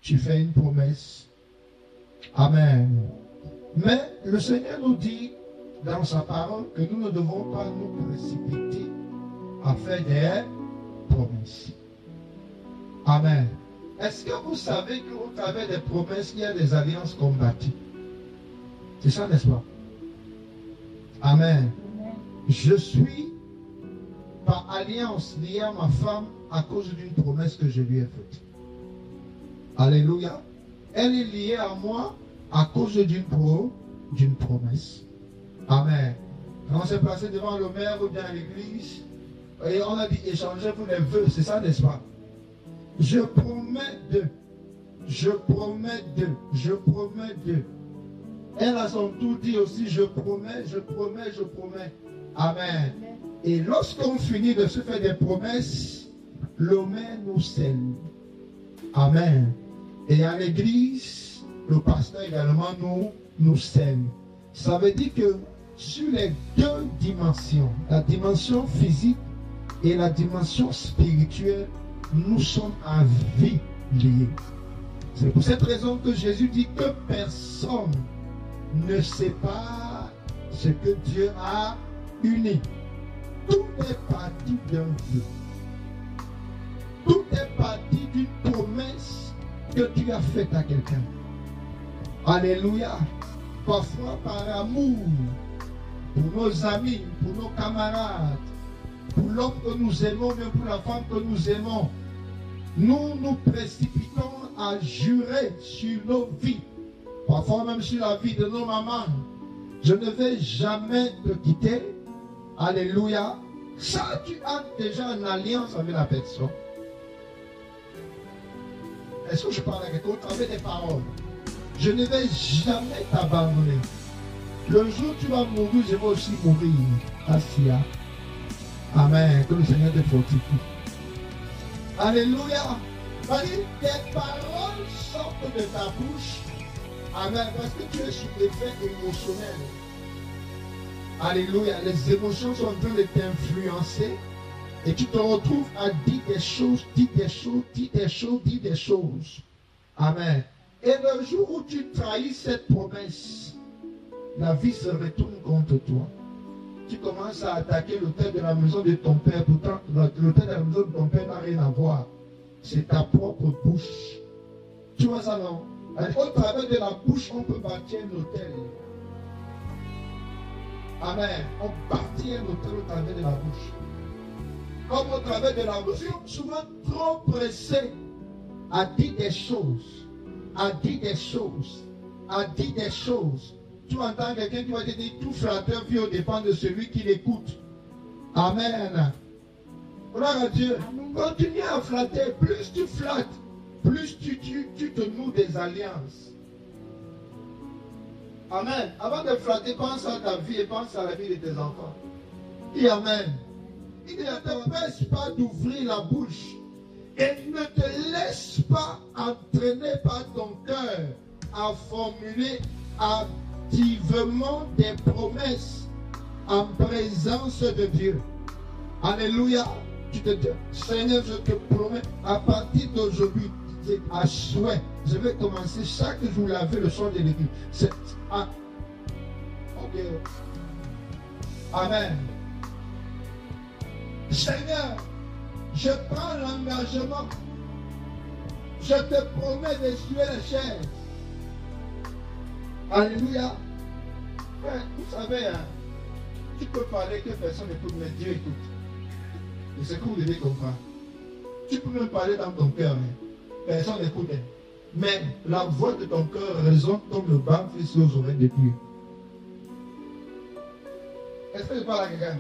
tu fais une promesse. Amen. Mais le Seigneur nous dit dans sa parole que nous ne devons pas nous précipiter à faire des promesses. Amen. Est-ce que vous savez qu'au travers des promesses, il y a des alliances combattues? C'est ça, n'est-ce pas? Amen. Je suis par alliance lié à ma femme à cause d'une promesse que je lui ai faite. Alléluia. Elle est liée à moi à cause d'une promesse. Amen. Quand on s'est passé devant le maire ou bien à l'église, et on a dit échangez-vous les vœux, c'est ça, n'est-ce pas? Je promets de. Je promets de. Je promets de. Elle a son tour dit aussi je promets, je promets, je promets. Amen. Et lorsqu'on finit de se faire des promesses, le maire nous scelle. Amen. Et à l'église, le pasteur également nous scelle. Ça veut dire que sur les deux dimensions, la dimension physique et la dimension spirituelle, nous sommes à vie liés. C'est pour cette raison que Jésus dit que personne ne sépare ce que Dieu a uni. Tout est parti d'un vœu. Tout est parti d'une promesse que tu as faite à quelqu'un. Alléluia. Parfois par amour pour nos amis, pour nos camarades, pour l'homme que nous aimons, même pour la femme que nous aimons, nous nous précipitons à jurer sur nos vies, parfois même sur la vie de nos mamans. Je ne vais jamais te quitter. Alléluia. Ça, tu as déjà une alliance avec la personne. Est-ce que je parle à quelqu'un au travers des paroles? Je ne vais jamais t'abandonner. Le jour où tu vas mourir, je vais aussi mourir. Assia. Amen. Que le Seigneur te fortifie. Alléluia. Tes paroles sortent de ta bouche. Amen. Parce que tu es sous l'effet émotionnel. Alléluia. Les émotions sont en train de t'influencer. Et tu te retrouves à dire des choses, dire des choses, dire des choses, dire des choses. Amen. Et le jour où tu trahis cette promesse, la vie se retourne contre toi. Tu commences à attaquer l'autel de la maison de ton père. Pourtant, l'autel de la maison de ton père n'a rien à voir. C'est ta propre bouche. Tu vois ça, non? Au travers de la bouche, on peut bâtir un hôtel. Amen. On bâtit un hôtel au travers de la bouche. Comme au travers de la bouche, souvent trop pressé à dire des choses, à dire des choses, à dire des choses. Tu entends quelqu'un qui va te dire tout flatteur vit au dépend de celui qui l'écoute. Amen. Gloire à Dieu. Continue à flatter. Plus tu flattes, plus tu te noues des alliances. Amen. Avant de flatter, pense à ta vie et pense à la vie de tes enfants. Dis Amen. Il ne t'empêche pas d'ouvrir la bouche et ne te laisse pas entraîner par ton cœur à formuler activement des promesses en présence de Dieu. Alléluia. Tu te dis, Seigneur, je te promets, à partir d'aujourd'hui, à souhait, je vais commencer chaque jour laver le sol de l'église. Ok. Amen. Seigneur, je prends l'engagement. Je te promets d'essuyer les chaises. Alléluia. Ouais, vous savez, hein, tu peux parler que personne n'écoute, mais Dieu écoute. Et c'est que vous devez comprendre. Tu peux même parler dans ton cœur, mais personne n'écoute. Mais la voix de ton cœur résonne comme le bas fait sur les oreilles de Dieu. Est-ce que je parle à quelqu'un?